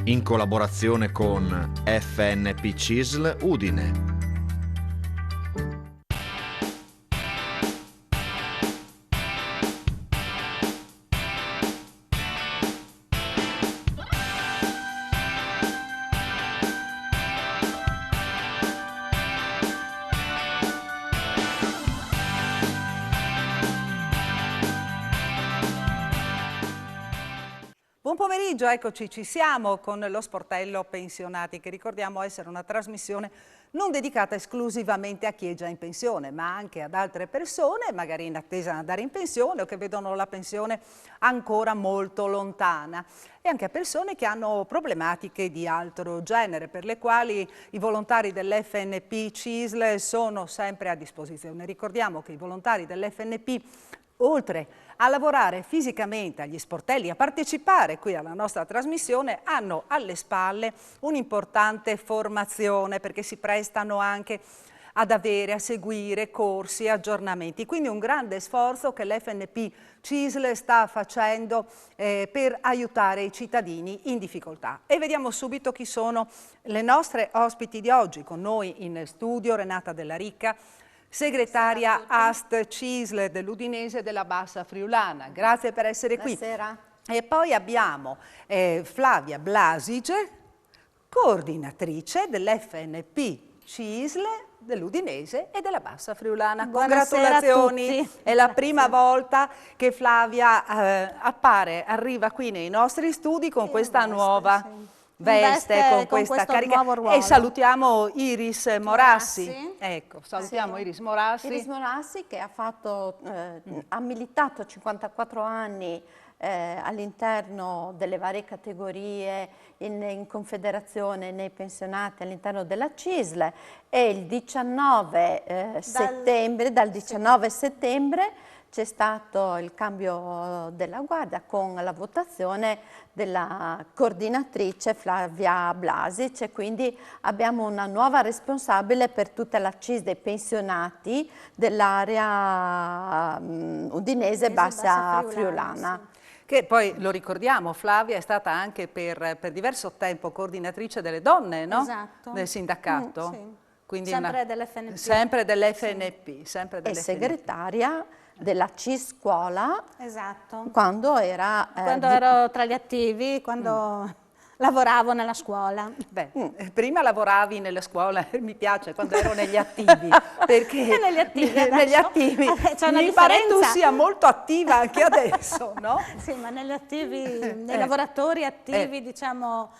in collaborazione con FNP CISL Udine. Buon pomeriggio, eccoci, ci siamo con lo Sportello Pensionati, che ricordiamo essere una trasmissione non dedicata esclusivamente a chi è già in pensione, ma anche ad altre persone, magari in attesa di andare in pensione o che vedono la pensione ancora molto lontana, e anche a persone che hanno problematiche di altro genere, per le quali i volontari dell'FNP CISL sono sempre a disposizione. Ricordiamo che i volontari dell'FNP, oltre a lavorare fisicamente agli sportelli, a partecipare qui alla nostra trasmissione, hanno alle spalle un'importante formazione, perché si prestano anche a seguire corsi, aggiornamenti. Quindi un grande sforzo che l'FNP CISL sta facendo per aiutare i cittadini in difficoltà. E vediamo subito chi sono le nostre ospiti di oggi. Con noi in studio Renata Della Ricca, segretaria AST CISL dell'Udinese della Bassa Friulana. Grazie per essere qui. Buonasera. E poi abbiamo Flavia Blasic, coordinatrice dell'FNP CISL dell'Udinese e della Bassa Friulana. Buonasera. Congratulazioni, A tutti. è la Grazie. prima volta che Flavia arriva qui nei nostri studi con questa nuova veste, con questa carica. Nuovo ruolo. E salutiamo Iris Morassi. Morassi. Ecco, salutiamo Sì. Iris Morassi. Iris Morassi, che ha militato 54 anni all'interno delle varie categorie in confederazione, nei pensionati all'interno della CISL, e il 19 settembre, dal 19 settembre c'è stato il cambio della guardia con la votazione della coordinatrice Flavia Blasic, e quindi abbiamo una nuova responsabile per tutta la CISL dei pensionati dell'area udinese Bassa Friulana. Sì. Che poi, lo ricordiamo, Flavia è stata anche per diverso tempo coordinatrice delle donne, no? Esatto. Del sindacato. Sì. Quindi Sempre dell'FNP. Sempre dell'FNP. Sempre E dell'FNP. segretaria della CISL Scuola, Esatto. quando era Quando ero tra gli attivi, quando lavoravo nella scuola. Beh, prima lavoravi nelle scuole, mi piace, quando ero negli attivi, perché Negli attivi negli adesso? attivi C'è una mi pare tu differenza. sia molto attiva anche adesso, no? Sì, ma negli attivi, nei lavoratori attivi, diciamo,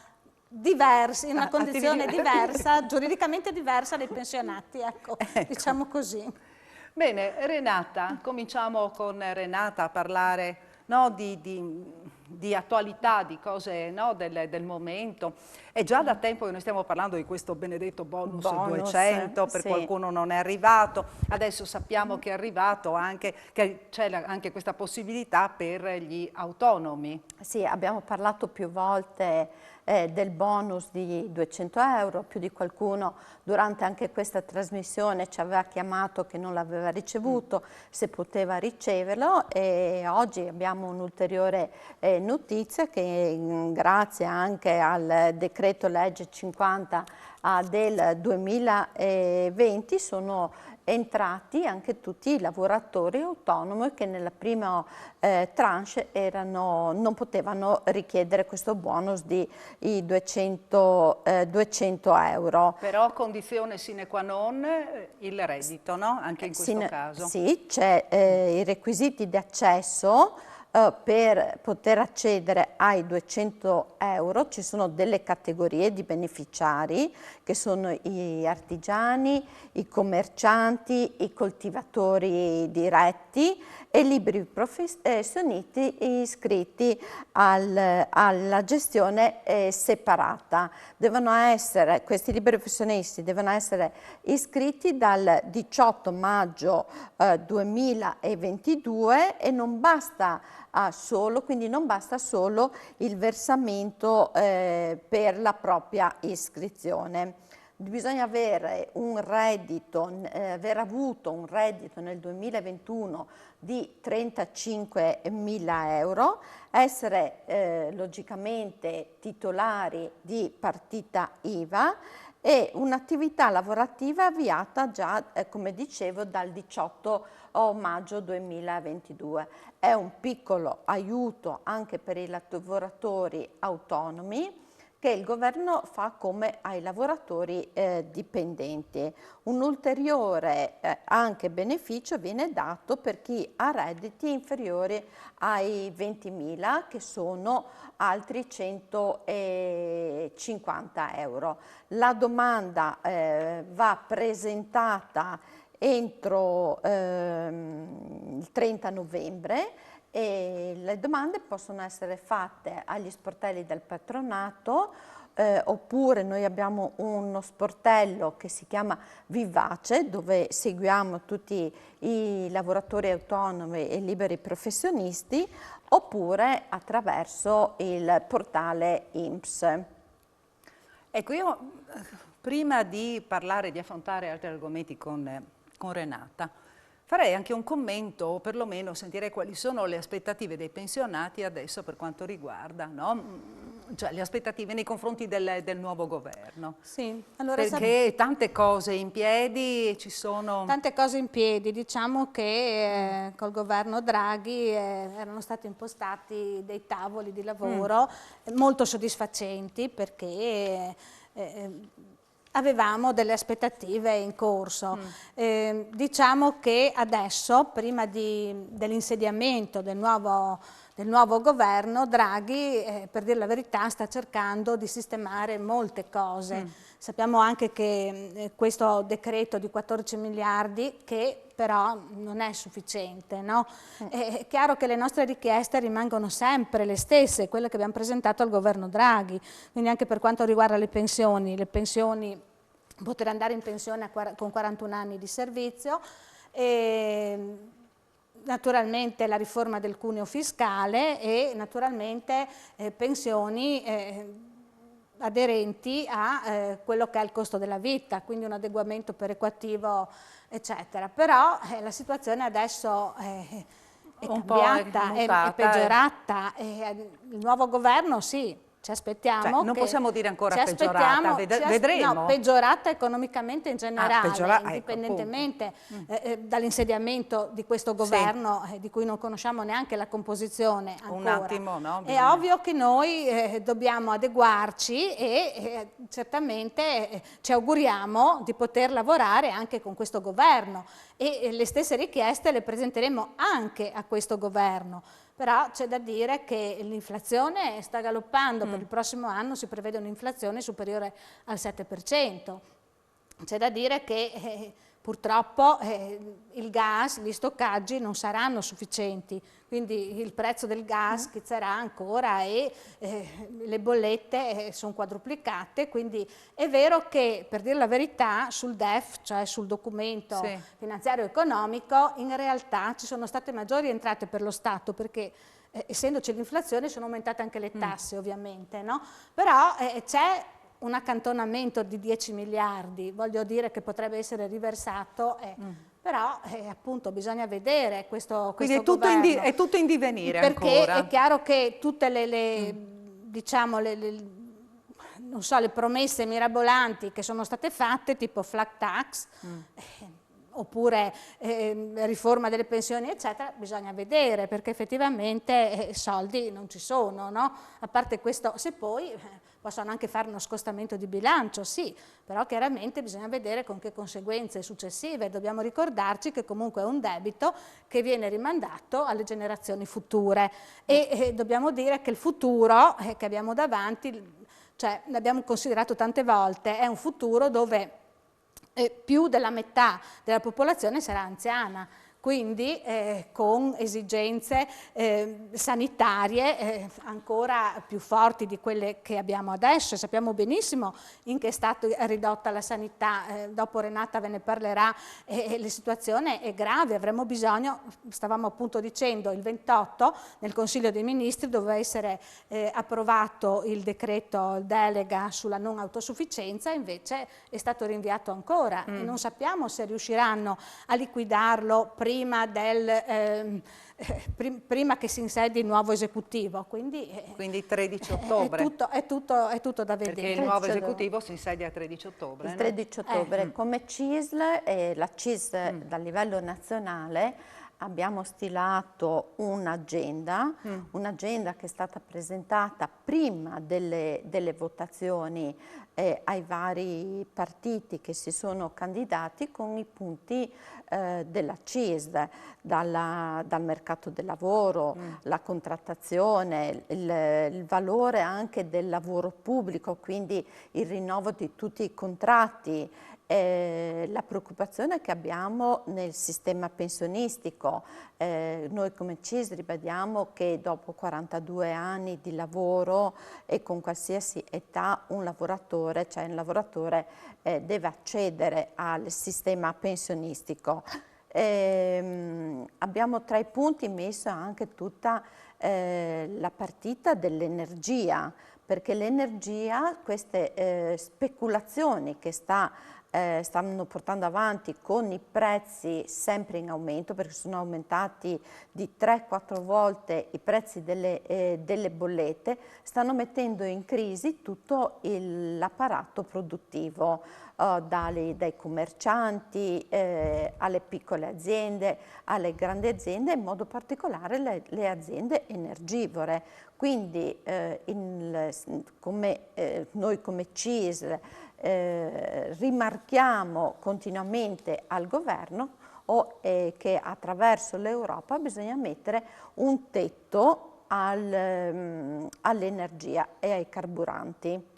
diversi, in una condizione attivi- diversa, giuridicamente diversa dai pensionati, ecco, diciamo così. Bene, Renata, cominciamo con Renata a parlare, no, di attualità, di cose, no, del momento. È già da tempo che noi stiamo parlando di questo benedetto bonus 200, per sì. qualcuno non è arrivato, adesso sappiamo che è arrivato anche, che c'è anche questa possibilità per gli autonomi. Sì, abbiamo parlato più volte del bonus di 200 euro, più di qualcuno durante anche questa trasmissione ci aveva chiamato che non l'aveva ricevuto, se poteva riceverlo, e oggi abbiamo un'ulteriore notizia che grazie anche al decreto legge 50 del 2020 sono entrati anche tutti i lavoratori autonomi che nella prima tranche non potevano richiedere questo bonus di 200 euro. Però condizione sine qua non il reddito, no? Anche in questo caso. Sì, c'è i requisiti di accesso. Per poter accedere ai 200 euro ci sono delle categorie di beneficiari che sono gli artigiani, i commercianti, i coltivatori diretti e i liberi professionisti iscritti alla gestione separata. Questi liberi professionisti devono essere iscritti dal 18 maggio 2022 e non basta quindi non basta solo il versamento per la propria iscrizione. bisogna avere un reddito, aver avuto un reddito nel 2021 di 35.000 euro, essere logicamente titolari di partita IVA e un'attività lavorativa avviata già, come dicevo, dal 18 maggio 2022. È un piccolo aiuto anche per i lavoratori autonomi che il governo fa come ai lavoratori dipendenti. Un ulteriore anche beneficio viene dato per chi ha redditi inferiori ai 20.000, che sono altri 150 euro. La domanda va presentata entro il 30 novembre e le domande possono essere fatte agli sportelli del patronato oppure noi abbiamo uno sportello che si chiama Vivace, dove seguiamo tutti i lavoratori autonomi e liberi professionisti, oppure attraverso il portale INPS. Ecco, io prima di parlare, di affrontare altri argomenti con Renata, farei anche un commento, o perlomeno sentirei quali sono le aspettative dei pensionati adesso per quanto riguarda, no? Cioè, le aspettative nei confronti del nuovo governo. Sì, allora perché tante cose in piedi ci sono. Tante cose in piedi, diciamo che col governo Draghi erano stati impostati dei tavoli di lavoro molto soddisfacenti perché avevamo delle aspettative in corso. Diciamo che adesso, prima dell'insediamento del nuovo governo, Draghi, per dire la verità, sta cercando di sistemare molte cose. Sappiamo anche che questo decreto di 14 miliardi, che però non è sufficiente, no? È chiaro che le nostre richieste rimangono sempre le stesse, quelle che abbiamo presentato al governo Draghi, quindi anche per quanto riguarda le pensioni, poter andare in pensione con 41 anni di servizio, e naturalmente la riforma del cuneo fiscale e naturalmente pensioni aderenti a quello che è il costo della vita, quindi un adeguamento perequativo, eccetera. Però la situazione adesso è cambiata, è peggiorata. Il nuovo governo sì. Ci aspettiamo, cioè, non possiamo dire ancora peggiorata, vedremo. No, peggiorata economicamente in generale, indipendentemente dall'insediamento di questo governo, di cui non conosciamo neanche la composizione ancora. Un attimo, no? È ovvio che noi dobbiamo adeguarci e certamente ci auguriamo di poter lavorare anche con questo governo e le stesse richieste le presenteremo anche a questo governo. Però c'è da dire che l'inflazione sta galoppando, per il prossimo anno si prevede un'inflazione superiore al 7%. C'è da dire che purtroppo il gas, gli stoccaggi non saranno sufficienti, quindi il prezzo del gas schizzerà ancora e le bollette sono quadruplicate, quindi è vero che, per dire la verità, sul DEF, cioè sul documento finanziario economico, in realtà ci sono state maggiori entrate per lo Stato perché essendoci l'inflazione sono aumentate anche le tasse ovviamente, no? Però c'è un accantonamento di 10 miliardi, voglio dire che potrebbe essere riversato, però appunto bisogna vedere questo Quindi governo. È tutto in divenire perché ancora. È chiaro che tutte diciamo, non so, le promesse mirabolanti che sono state fatte, tipo flat tax, oppure riforma delle pensioni, eccetera, bisogna vedere, perché effettivamente soldi non ci sono, no? A parte questo, se poi possono anche fare uno scostamento di bilancio, sì, però chiaramente bisogna vedere con che conseguenze successive. Dobbiamo ricordarci che comunque è un debito che viene rimandato alle generazioni future e dobbiamo dire che il futuro che abbiamo davanti, cioè l'abbiamo considerato tante volte, è un futuro dove più della metà della popolazione sarà anziana, quindi con esigenze sanitarie ancora più forti di quelle che abbiamo adesso. Sappiamo benissimo in che stato è ridotta la sanità, dopo Renata ve ne parlerà, la situazione è grave, avremo bisogno, stavamo appunto dicendo, il 28 nel Consiglio dei Ministri doveva essere approvato il decreto delega sulla non autosufficienza, invece è stato rinviato ancora e non sappiamo se riusciranno a liquidarlo prima che si insedi il nuovo esecutivo, quindi 13 ottobre. È tutto da vedere. Perché il nuovo esecutivo si insedia il 13 ottobre. Il 13 ottobre. Come CISL e la CISL dal livello nazionale abbiamo stilato un'agenda che è stata presentata prima delle votazioni ai vari partiti che si sono candidati con i punti della CISL, dal mercato del lavoro, la contrattazione, il valore anche del lavoro pubblico, quindi il rinnovo di tutti i contratti, la preoccupazione che abbiamo nel sistema pensionistico. Noi come CISL ribadiamo che dopo 42 anni di lavoro e con qualsiasi età un lavoratore deve accedere al sistema pensionistico. Abbiamo tra i punti messo anche tutta la partita dell'energia, perché l'energia, queste speculazioni che stanno portando avanti con i prezzi sempre in aumento, perché sono aumentati di 3-4 volte i prezzi delle bollette, stanno mettendo in crisi tutto l'apparato produttivo, dai commercianti alle piccole aziende, alle grandi aziende, in modo particolare le aziende energivore. Quindi noi come CISL rimarchiamo continuamente al governo che attraverso l'Europa bisogna mettere un tetto all'energia e ai carburanti.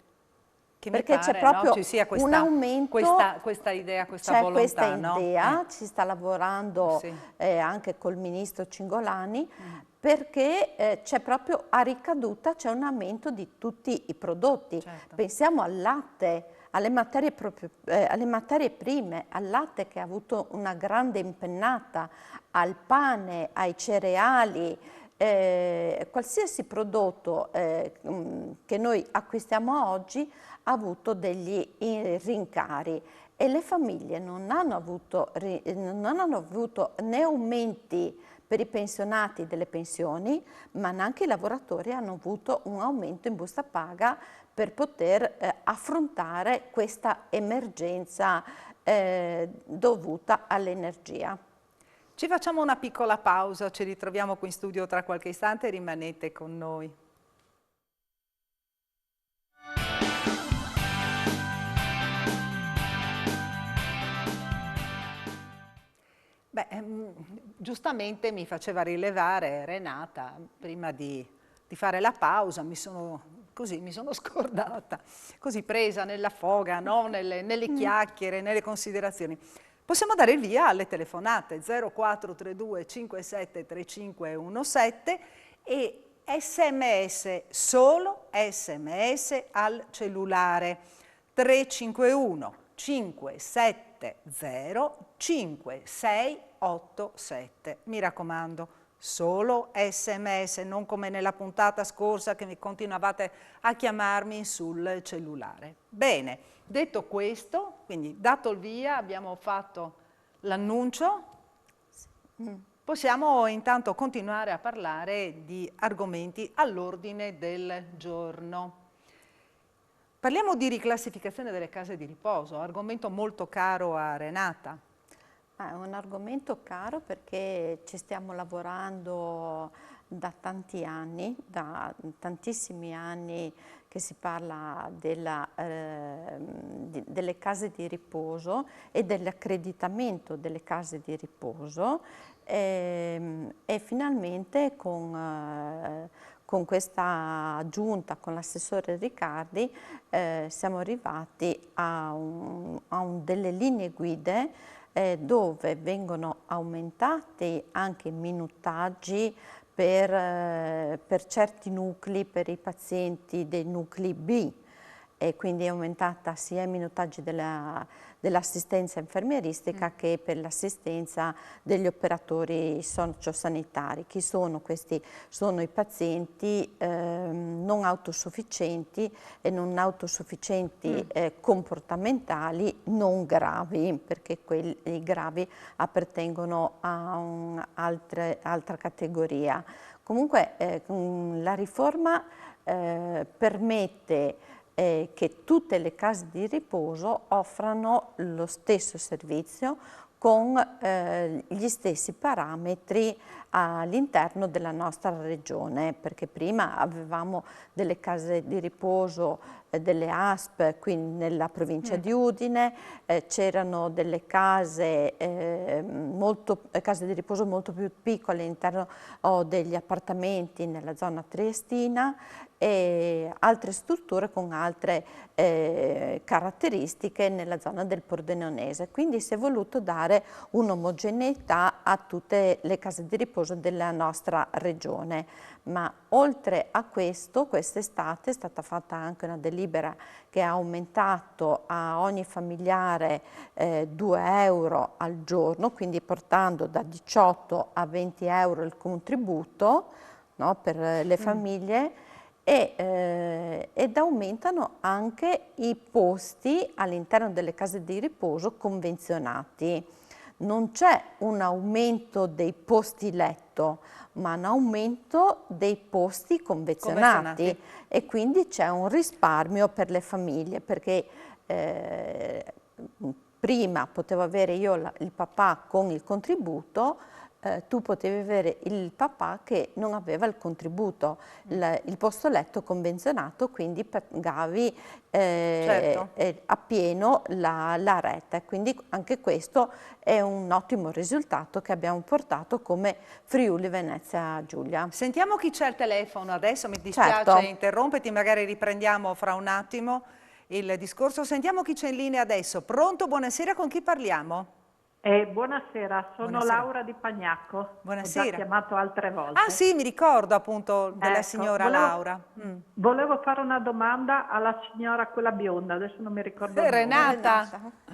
Perché c'è proprio ci sia un aumento, questa idea, questa volontà. C'è questa idea, ci sta lavorando anche col ministro Cingolani, perché c'è proprio a ricaduta, c'è un aumento di tutti i prodotti. Certo. Pensiamo al latte, alle materie prime, al latte che ha avuto una grande impennata, al pane, ai cereali, qualsiasi prodotto che noi acquistiamo oggi ha avuto degli rincari e le famiglie non hanno avuto né aumenti per i pensionati delle pensioni, ma neanche i lavoratori hanno avuto un aumento in busta paga per poter affrontare questa emergenza dovuta all'energia. Ci facciamo una piccola pausa, ci ritroviamo qui in studio tra qualche istante, rimanete con noi. Beh, giustamente mi faceva rilevare Renata, prima di fare la pausa, mi sono scordata, così presa nella foga, no? nelle chiacchiere, nelle considerazioni. Possiamo dare il via alle telefonate 0432 57 3517 e sms, solo sms al cellulare 351 570 5687. Mi raccomando, solo sms, non come nella puntata scorsa che continuavate a chiamarmi sul cellulare. Bene, detto questo, quindi dato il via, abbiamo fatto l'annuncio, possiamo intanto continuare a parlare di argomenti all'ordine del giorno. Parliamo di riclassificazione delle case di riposo, argomento molto caro a Renata. È un argomento caro perché ci stiamo lavorando da tanti anni, da tantissimi anni che si parla delle case di riposo e dell'accreditamento delle case di riposo e finalmente con questa giunta, con l'assessore Riccardi, siamo arrivati a delle linee guide dove vengono aumentati anche i minutaggi per certi nuclei, per i pazienti dei nuclei B, e quindi è aumentata sia i minutaggi dell'assistenza infermieristica che per l'assistenza degli operatori sociosanitari. Chi sono questi? Sono i pazienti non autosufficienti e non autosufficienti comportamentali non gravi, perché quelli gravi appartengono a altra categoria. Comunque la riforma permette che tutte le case di riposo offrano lo stesso servizio con gli stessi parametri all'interno della nostra regione, perché prima avevamo delle case di riposo delle ASP qui nella provincia di Udine, c'erano delle case di riposo molto più piccole all'interno degli appartamenti nella zona triestina e altre strutture con altre caratteristiche nella zona del Pordenonese. Quindi si è voluto dare un'omogeneità a tutte le case di riposo della nostra regione. Ma oltre a questo, quest'estate è stata fatta anche una delibera che ha aumentato a ogni familiare 2 euro al giorno, quindi portando da 18 a 20 euro il contributo, no, per le famiglie, ed aumentano anche i posti all'interno delle case di riposo convenzionati. Non c'è un aumento dei posti letto, ma un aumento dei posti convenzionati. E quindi c'è un risparmio per le famiglie, perché prima potevo avere io il papà con il contributo, tu potevi avere il papà che non aveva il contributo, il posto letto convenzionato, quindi pagavi appieno la rete. Quindi anche questo è un ottimo risultato che abbiamo portato come Friuli Venezia Giulia. Sentiamo chi c'è al telefono adesso, mi dispiace interromperti, magari riprendiamo fra un attimo il discorso. Sentiamo chi c'è in linea adesso. Pronto? Buonasera, con chi parliamo? Buonasera, sono Laura di Pagnacco. Buonasera. Ho già chiamato altre volte. Ah sì, mi ricordo appunto della signora Laura. Volevo fare una domanda alla signora quella bionda, adesso non mi ricordo il nome. Renata.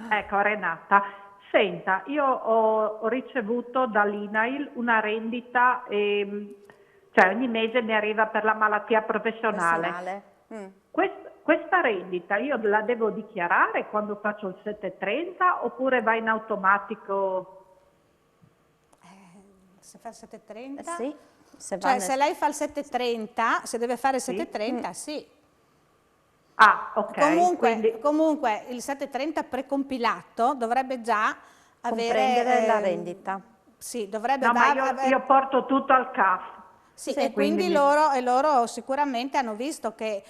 Ecco, Renata. Senta, io ho ricevuto dall'INAIL una rendita, cioè ogni mese mi arriva per la malattia professionale. Questa rendita io la devo dichiarare quando faccio il 730 oppure va in automatico? Se fa il 730? Sì. Se lei fa il 730, se deve fare il 730, sì. Ah, ok. Comunque il 730 precompilato dovrebbe già comprendere la rendita. Sì, dovrebbe io porto tutto al CAF. Sì, e quindi loro sicuramente hanno visto che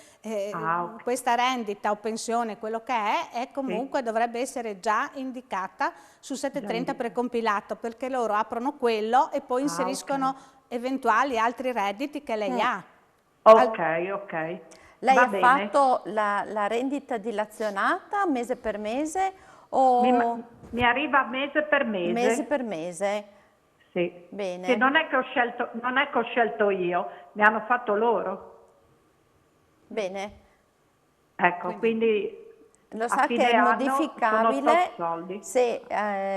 questa rendita o pensione, quello che è comunque dovrebbe essere già indicata sul 730 precompilato, perché loro aprono quello e poi inseriscono eventuali altri redditi che lei ha. Ok. Lei ha fatto la rendita dilazionata mese per mese o... Mi arriva mese per mese. Mese per mese. Sì. Bene. Sì, non è che ho scelto io, mi hanno fatto loro. Bene. Ecco, quindi lo sa che è modificabile se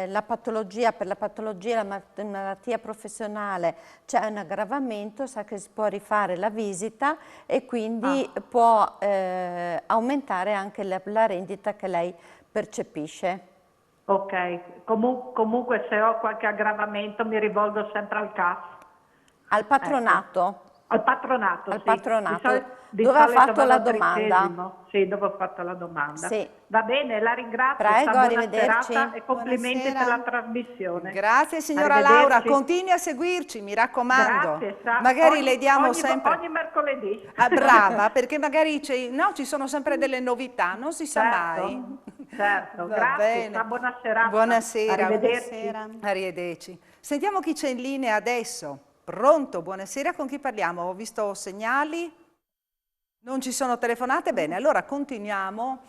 la patologia, per la patologia, la malattia professionale c'è un aggravamento, sa che si può rifare la visita e quindi può aumentare anche la rendita che lei percepisce. Ok, comunque se ho qualche aggravamento mi rivolgo sempre al CAF. Al patronato? Ecco. Al patronato, al patronato. Dove ha fatto la domanda? Sì, dove ho fatto la domanda. Sì. Va bene, la ringrazio. Prego, buona arrivederci. Serata e complimenti per la trasmissione. Grazie signora Laura, continui a seguirci, mi raccomando. Grazie, magari le diamo sempre... Ogni mercoledì. Brava, perché magari ci sono sempre delle novità, non si sa mai. Certo, grazie, buona serata. Buonasera. Arrivederci. Arrivederci. Sentiamo chi c'è in linea adesso. Pronto, buonasera, con chi parliamo? Ho visto segnali, non ci sono telefonate, bene, allora continuiamo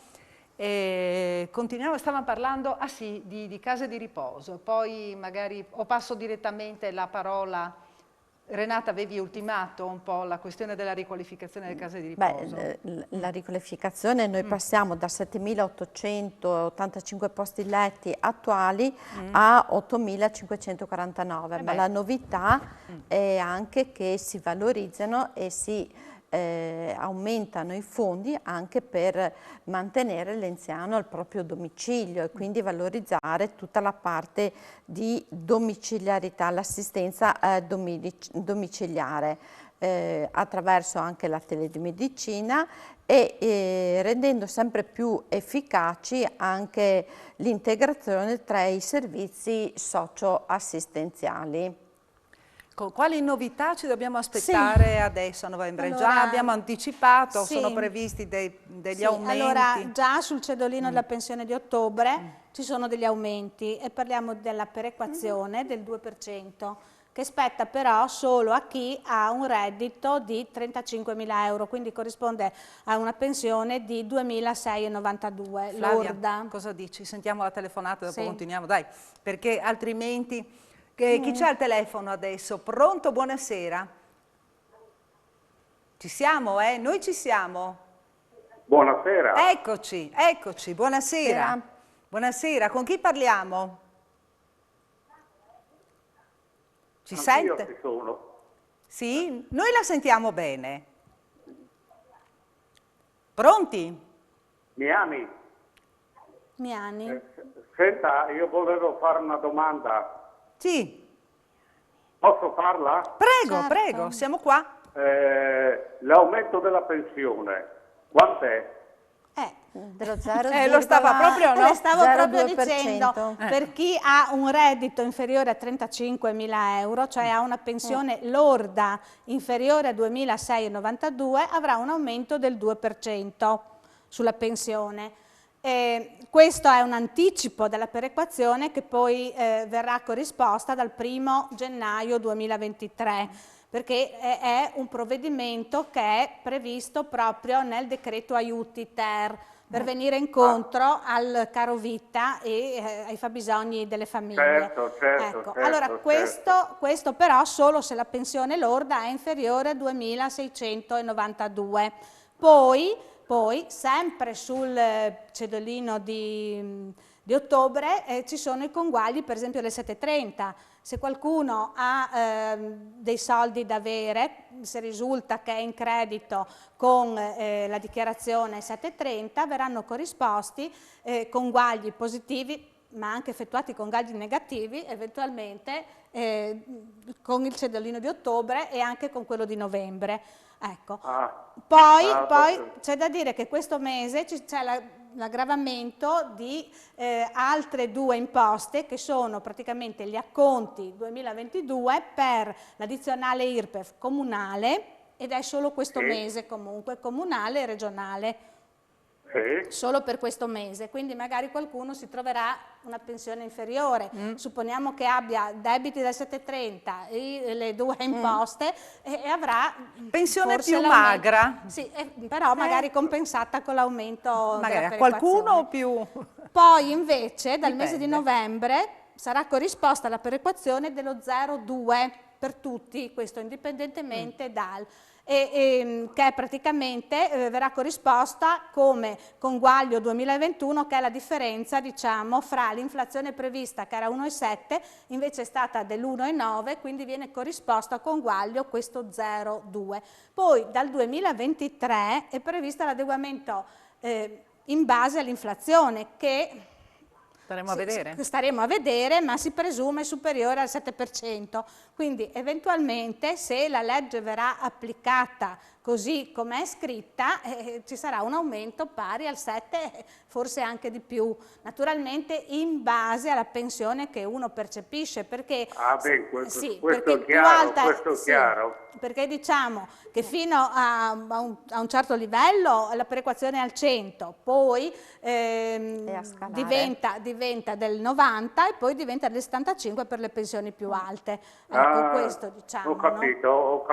Continuiamo, stavamo parlando di case di riposo, poi magari o passo direttamente la parola. Renata, avevi ultimato un po' la questione della riqualificazione delle case di riposo? La riqualificazione, noi passiamo da 7.885 posti letti attuali a 8.549, ma la novità è anche che si valorizzano e si aumentano i fondi anche per mantenere l'anziano al proprio domicilio e quindi valorizzare tutta la parte di domiciliarità, l'assistenza domiciliare attraverso anche la telemedicina e rendendo sempre più efficaci anche l'integrazione tra i servizi socio-assistenziali. Quali novità ci dobbiamo aspettare adesso a novembre? Allora, già abbiamo anticipato, sono previsti degli aumenti? Allora, già sul cedolino della pensione di ottobre ci sono degli aumenti e parliamo della perequazione del 2%, che spetta però solo a chi ha un reddito di 35.000 euro, quindi corrisponde a una pensione di 2.692 lorda. Cosa dici? Sentiamo la telefonata e dopo continuiamo, dai, perché altrimenti... Chi c'è al telefono adesso? Pronto? Buonasera. Ci siamo, eh? Noi ci siamo. Buonasera. Eccoci, buonasera. Buonasera, con chi parliamo? Ci sente? Io ci sono. Sì? Noi la sentiamo bene. Pronti? Miami. Senta, io volevo fare una domanda. Sì. Posso farla? Prego, prego, siamo qua. L'aumento della pensione, quant'è? Dello 0, lo stava proprio, no? Le stavo proprio 0,2%. dicendo, per chi ha un reddito inferiore a 35.000 euro, cioè ha una pensione lorda inferiore a 2.692, avrà un aumento del 2% sulla pensione. Questo è un anticipo della perequazione che poi verrà corrisposta dal 1° gennaio 2023, perché è un provvedimento che è previsto proprio nel decreto aiuti ter, per venire incontro al caro vita e ai fabbisogni delle famiglie. Certo. Allora, questo però solo se la pensione lorda è inferiore a 2.692. Poi, sempre sul cedolino di ottobre, ci sono i conguagli, per esempio le 730. Se qualcuno ha dei soldi da avere, se risulta che è in credito con la dichiarazione 730, verranno corrisposti conguagli positivi, ma anche effettuati conguagli negativi, eventualmente con il cedolino di ottobre e anche con quello di novembre. Ecco. Poi c'è da dire che questo mese c'è l'aggravamento di altre 2 imposte che sono praticamente gli acconti 2022 per l'addizionale IRPEF comunale, ed è solo questo mese comunque, comunale e regionale. Solo per questo mese, quindi magari qualcuno si troverà una pensione inferiore, supponiamo che abbia debiti del 730 e le 2 imposte e avrà pensione più magra. Sì, però magari compensata con l'aumento magari della a qualcuno o più. Poi invece dal mese di novembre sarà corrisposta la perequazione dello 0,2 per tutti, questo indipendentemente dal... che praticamente verrà corrisposta come conguaglio 2021, che è la differenza, diciamo, fra l'inflazione prevista che era 1,7, invece è stata dell'1,9, quindi viene corrisposto a conguaglio questo 0,2. Poi dal 2023 è previsto l'adeguamento in base all'inflazione, che staremo a vedere, ma si presume superiore al 7%, quindi eventualmente se la legge verrà applicata così come è scritta ci sarà un aumento pari al 7, forse anche di più, naturalmente in base alla pensione che uno percepisce, perché questo è chiaro. Perché diciamo che fino a un certo livello la perequazione è al 100, poi diventa del 90 e poi diventa del 75 per le pensioni più alte. Ecco, questo diciamo. Ho capito.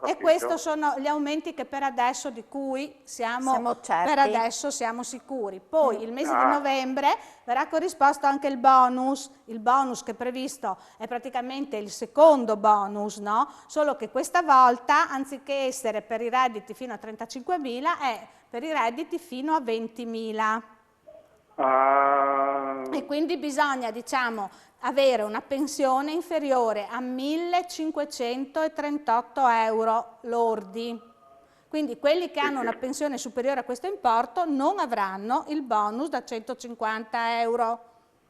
E questi sono gli aumenti che per adesso di cui siamo certi. per adesso siamo sicuri. Poi il mese di novembre verrà corrisposto anche il bonus che è previsto è praticamente il secondo bonus, no? Solo che questa volta anziché essere per i redditi fino a 35.000 è per i redditi fino a 20.000. E quindi bisogna, diciamo, avere una pensione inferiore a 1.538 euro lordi. Quindi quelli che hanno una pensione superiore a questo importo non avranno il bonus da 150 euro.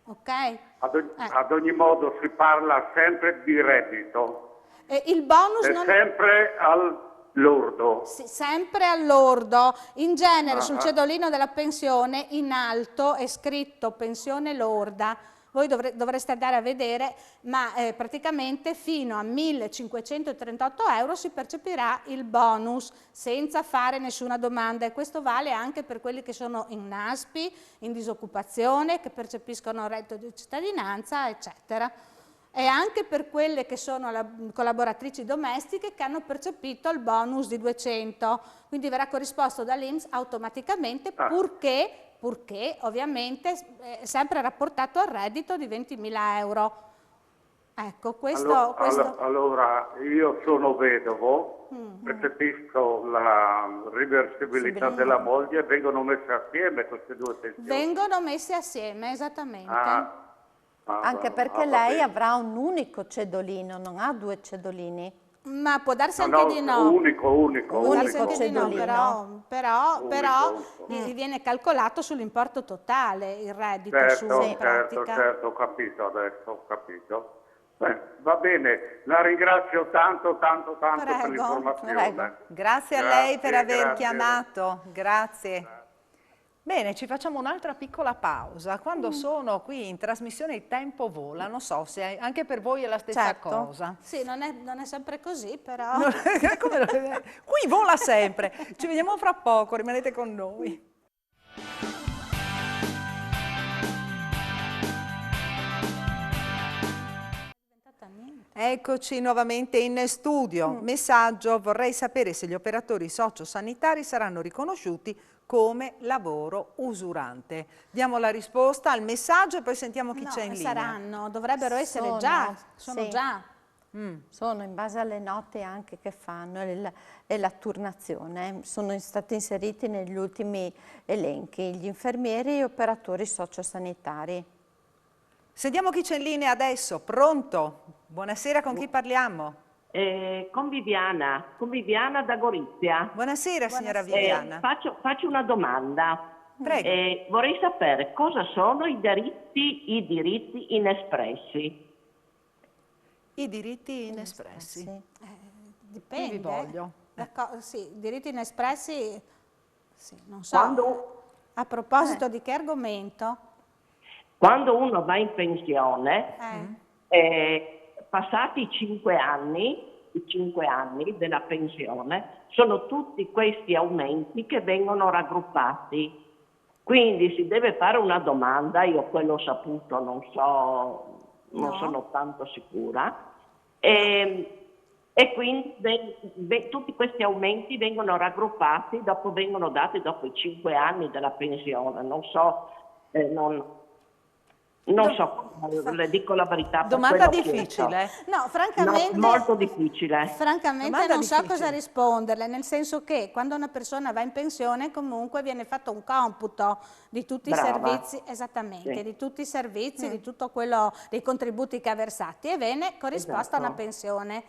Ok? Ad ogni modo si parla sempre di reddito. Il bonus è sempre al lordo. Sì, sempre all'ordo. In genere sul cedolino della pensione in alto è scritto pensione lorda. Voi dovreste andare a vedere, ma praticamente fino a 1.538 euro si percepirà il bonus senza fare nessuna domanda, e questo vale anche per quelli che sono in NASPI, in disoccupazione, che percepiscono reddito di cittadinanza, eccetera. E anche per quelle che sono collaboratrici domestiche che hanno percepito il bonus di 200, quindi verrà corrisposto dall'INPS automaticamente purché ovviamente è sempre rapportato al reddito di 20.000 euro. Ecco, questo... Allora, io sono vedovo, percepisco la riversibilità della moglie, vengono messe assieme queste due pensioni? Vengono messe assieme, esattamente. Anche perché lei avrà un unico cedolino, non ha due cedolini. Ma può darsi anche di no. Unico cedolino. Però gli viene calcolato sull'importo totale il reddito in pratica. Certo, ho capito adesso, ho capito. Va bene, la ringrazio tanto per l'informazione. Grazie a lei per aver chiamato, grazie. Bene, ci facciamo un'altra piccola pausa. Quando sono qui in trasmissione il tempo vola, non so se anche per voi è la stessa cosa. Sì, non è sempre così, però... Qui vola sempre. Ci vediamo fra poco, rimanete con noi. Eccoci nuovamente in studio. Messaggio: vorrei sapere se gli operatori sociosanitari saranno riconosciuti come lavoro usurante. Diamo la risposta al messaggio e poi sentiamo chi c'è in linea. Saranno, dovrebbero essere già, sono già. Sono in base alle note anche che fanno e la turnazione, sono stati inseriti negli ultimi elenchi gli infermieri e gli operatori sociosanitari. Sentiamo chi c'è in linea adesso, pronto? Buonasera, con chi parliamo? Con Viviana da Gorizia. Buonasera signora Viviana. Faccio una domanda. Prego. Vorrei sapere cosa sono i diritti inespressi. I diritti inespressi. Dipende. Vi voglio. Sì, diritti inespressi, sì, non so. A proposito di che argomento? Quando uno va in pensione, passati i 5 anni della pensione, sono tutti questi aumenti che vengono raggruppati. Quindi si deve fare una domanda, io quello ho saputo, non sono tanto sicura, e quindi tutti questi aumenti vengono raggruppati, vengono dati dopo i 5 anni della pensione, non so, le dico la verità. Domanda difficile. No, francamente. No, molto difficile. Francamente Domanda non so difficile. cosa risponderle, nel senso che quando una persona va in pensione comunque viene fatto un computo di tutti i servizi, esattamente, di tutti i servizi, di tutto quello, dei contributi che ha versati, e viene corrisposta a una pensione.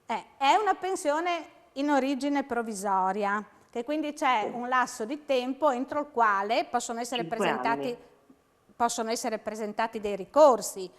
È una pensione in origine provvisoria, che quindi c'è un lasso di tempo entro il quale possono essere presentati dei ricorsi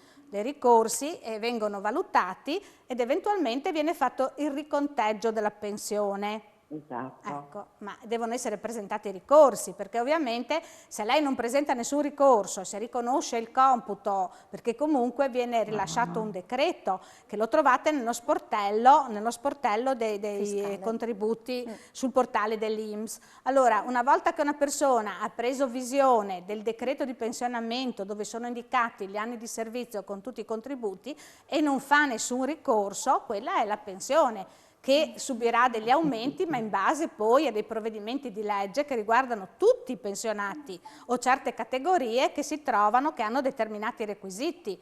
vengono valutati ed eventualmente viene fatto il riconteggio della pensione. Esatto. Ecco, ma devono essere presentati i ricorsi, perché ovviamente se lei non presenta nessun ricorso, se riconosce il computo, perché comunque viene rilasciato un decreto, che lo trovate nello sportello dei contributi sul portale dell'INPS. Allora, una volta che una persona ha preso visione del decreto di pensionamento dove sono indicati gli anni di servizio con tutti i contributi e non fa nessun ricorso, quella è la pensione che subirà degli aumenti, ma in base poi a dei provvedimenti di legge che riguardano tutti i pensionati o certe categorie che si trovano, che hanno determinati requisiti.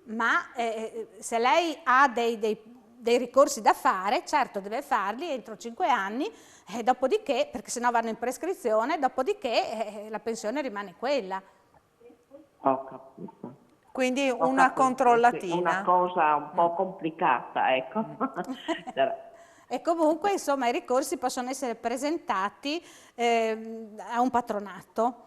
Ma se lei ha dei ricorsi da fare, certo deve farli entro 5 anni, dopodiché, perché sennò vanno in prescrizione, dopodiché la pensione rimane quella. Ho capito. Quindi Ho una capito, controllatina. sì, una cosa un po' complicata, ecco. E comunque, insomma, i ricorsi possono essere presentati a un patronato.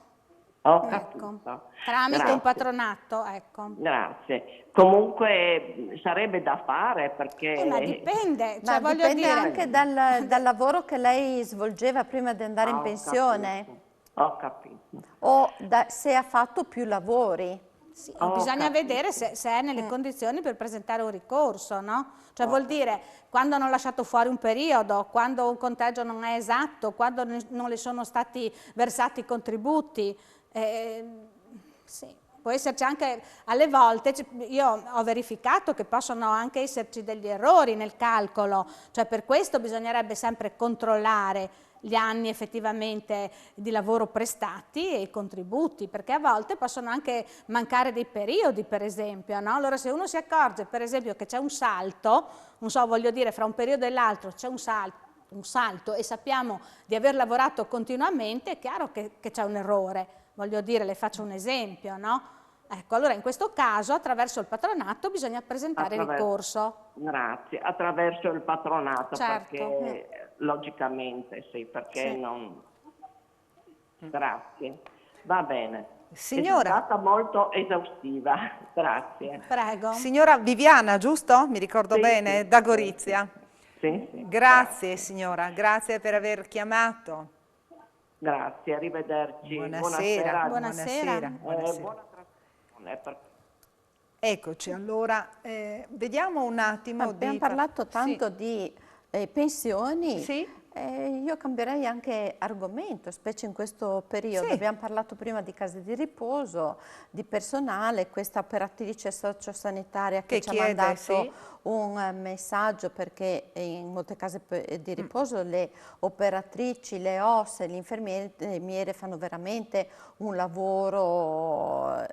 Ho Ecco, capito. tramite Grazie. un patronato, ecco. Grazie. Comunque sarebbe da fare perché... Ma dipende, cioè Ma voglio dipende dire... anche dal lavoro che lei svolgeva prima di andare in Ho pensione capito. Ho capito. o se ha fatto più lavori. Sì, Ho bisogna capito. vedere se è nelle condizioni per presentare un ricorso, no? Cioè vuol dire quando hanno lasciato fuori un periodo, quando un conteggio non è esatto, quando non le sono stati versati i contributi. Sì. Può esserci anche, alle volte, io ho verificato che possono anche esserci degli errori nel calcolo, cioè per questo bisognerebbe sempre controllare gli anni effettivamente di lavoro prestati e i contributi, perché a volte possono anche mancare dei periodi, per esempio, no? Allora se uno si accorge, per esempio, che c'è un salto, non so, voglio dire, fra un periodo e l'altro c'è un salto e sappiamo di aver lavorato continuamente, è chiaro che c'è un errore. Voglio dire, le faccio un esempio, no? Ecco, allora in questo caso attraverso il patronato bisogna presentare ricorso. Grazie, attraverso il patronato, Certo. perché logicamente sì, perché Sì. non... Grazie, va bene. Signora. È stata molto esaustiva, grazie. Prego. Signora Viviana, giusto? Mi ricordo Sì, bene, sì, da Gorizia. Sì, Grazie signora, grazie per aver chiamato. Grazie, arrivederci. Buonasera. Buonasera. Buona trasmissione. Eccoci, allora vediamo un attimo Abbiamo di... parlato tanto di pensioni. Sì. Io cambierei anche argomento, specie in questo periodo. Sì. Abbiamo parlato prima di case di riposo, di personale, questa operatrice sociosanitaria che ci ha chiede, mandato sì, un messaggio perché in molte case di riposo le operatrici, le OS, le infermiere fanno veramente un lavoro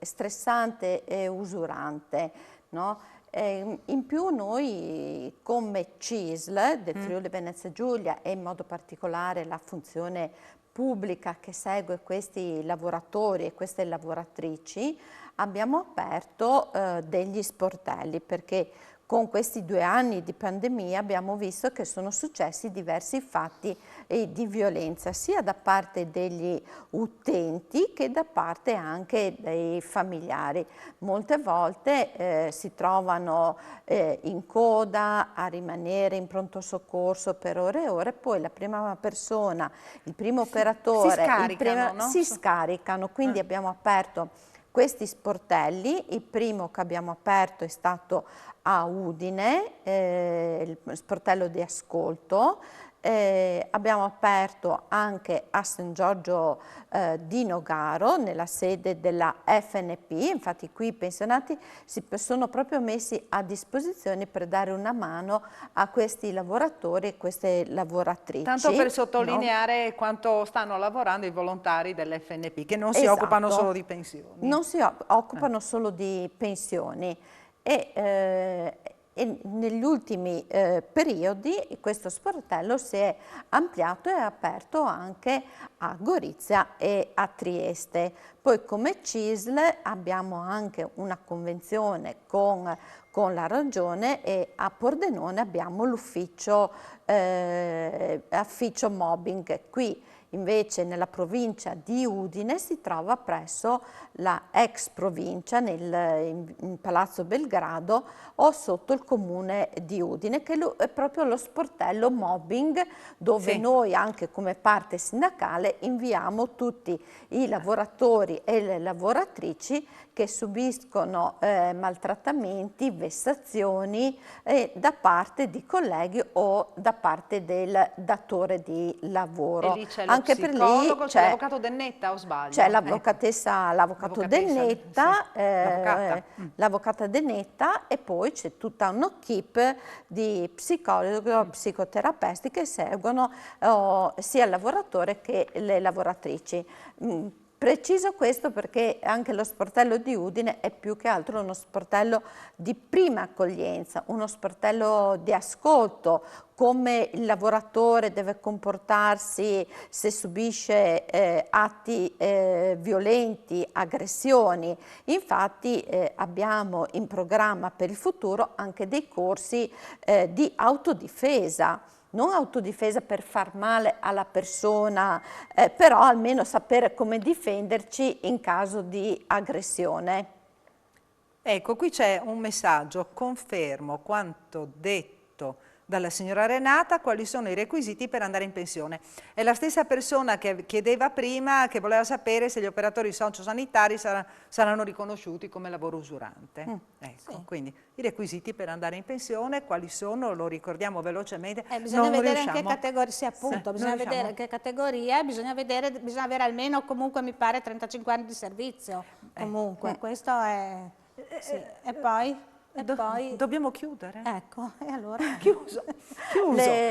stressante e usurante, no? In più noi come CISL del Friuli Venezia Giulia e in modo particolare la funzione pubblica che segue questi lavoratori e queste lavoratrici abbiamo aperto degli sportelli perché con questi 2 anni di pandemia abbiamo visto che sono successi diversi fatti di violenza sia da parte degli utenti che da parte anche dei familiari. Molte volte si trovano in coda a rimanere in pronto soccorso per ore e ore, poi la prima persona, il primo operatore, si scaricano, quindi abbiamo aperto questi sportelli. Il primo che abbiamo aperto è stato a Udine, il sportello di ascolto. Abbiamo aperto anche a San Giorgio di Nogaro nella sede della FNP, infatti qui i pensionati si sono proprio messi a disposizione per dare una mano a questi lavoratori e queste lavoratrici. tanto per sottolineare quanto stanno lavorando i volontari dell'FNP, che non si occupano solo di pensioni. Non si occupano solo di pensioni. E negli ultimi periodi questo sportello si è ampliato e aperto anche a Gorizia e a Trieste. Poi come CISL abbiamo anche una convenzione con la Regione e a Pordenone abbiamo l'ufficio mobbing. Qui invece nella provincia di Udine si trova presso la ex provincia in Palazzo Belgrado o sotto il comune di Udine, che è proprio lo sportello mobbing dove noi anche come parte sindacale inviamo tutti i lavoratori e le lavoratrici che subiscono maltrattamenti, vessazioni da parte di colleghi o da parte del datore di lavoro. E lì c'è Anche per lì c'è l'avvocato Dennetta, o sbaglio? c'è l'avvocato Dennetta, l'avvocata Dennetta, e poi c'è tutta un'equipe di psicologi, psicoterapeuti che seguono sia il lavoratore che le lavoratrici. Preciso questo perché anche lo sportello di Udine è più che altro uno sportello di prima accoglienza, uno sportello di ascolto, come il lavoratore deve comportarsi se subisce atti violenti, aggressioni. Infatti abbiamo in programma per il futuro anche dei corsi di autodifesa. Non autodifesa per far male alla persona, però almeno sapere come difenderci in caso di aggressione. Ecco, qui c'è un messaggio: confermo quanto detto dalla signora Renata, quali sono i requisiti per andare in pensione. È la stessa persona che chiedeva prima, che voleva sapere se gli operatori sociosanitari saranno riconosciuti come lavoro usurante. Ecco, sì. Quindi i requisiti per andare in pensione quali sono? Lo ricordiamo velocemente. Bisogna vedere in che categoria, sì, appunto, bisogna vedere che categoria, bisogna avere almeno, comunque mi pare, 35 anni di servizio. Comunque, questo è... Sì. E poi? Dobbiamo chiudere? Ecco, e allora? Chiuso.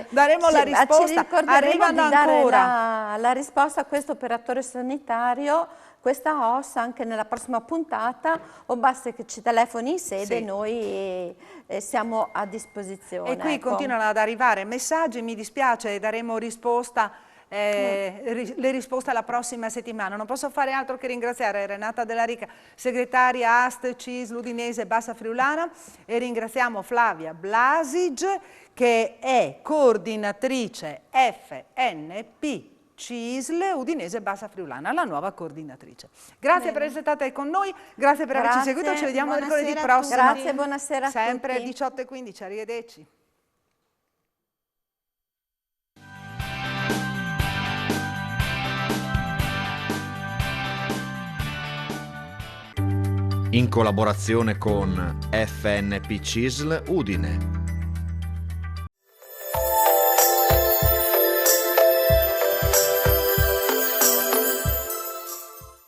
Daremo la risposta. Arrivano di dare ancora la risposta a questo operatore sanitario, questa OS, anche nella prossima puntata, o basta che ci telefoni in sede, sì. Noi siamo a disposizione. E qui continuano ad arrivare messaggi, mi dispiace, daremo risposta. Le risposte la prossima settimana. Non posso fare altro che ringraziare Renata Della Rica, segretaria AST CISL Udinese Bassa Friulana, e ringraziamo Flavia Blasic, che è coordinatrice FNP CISL Udinese Bassa Friulana, la nuova coordinatrice. Grazie per essere state con noi, grazie per averci seguito, ci vediamo mercoledì prossimo. Grazie, buonasera a tutti. Sempre 18:15, arrivederci. In collaborazione con FNP CISL Udine.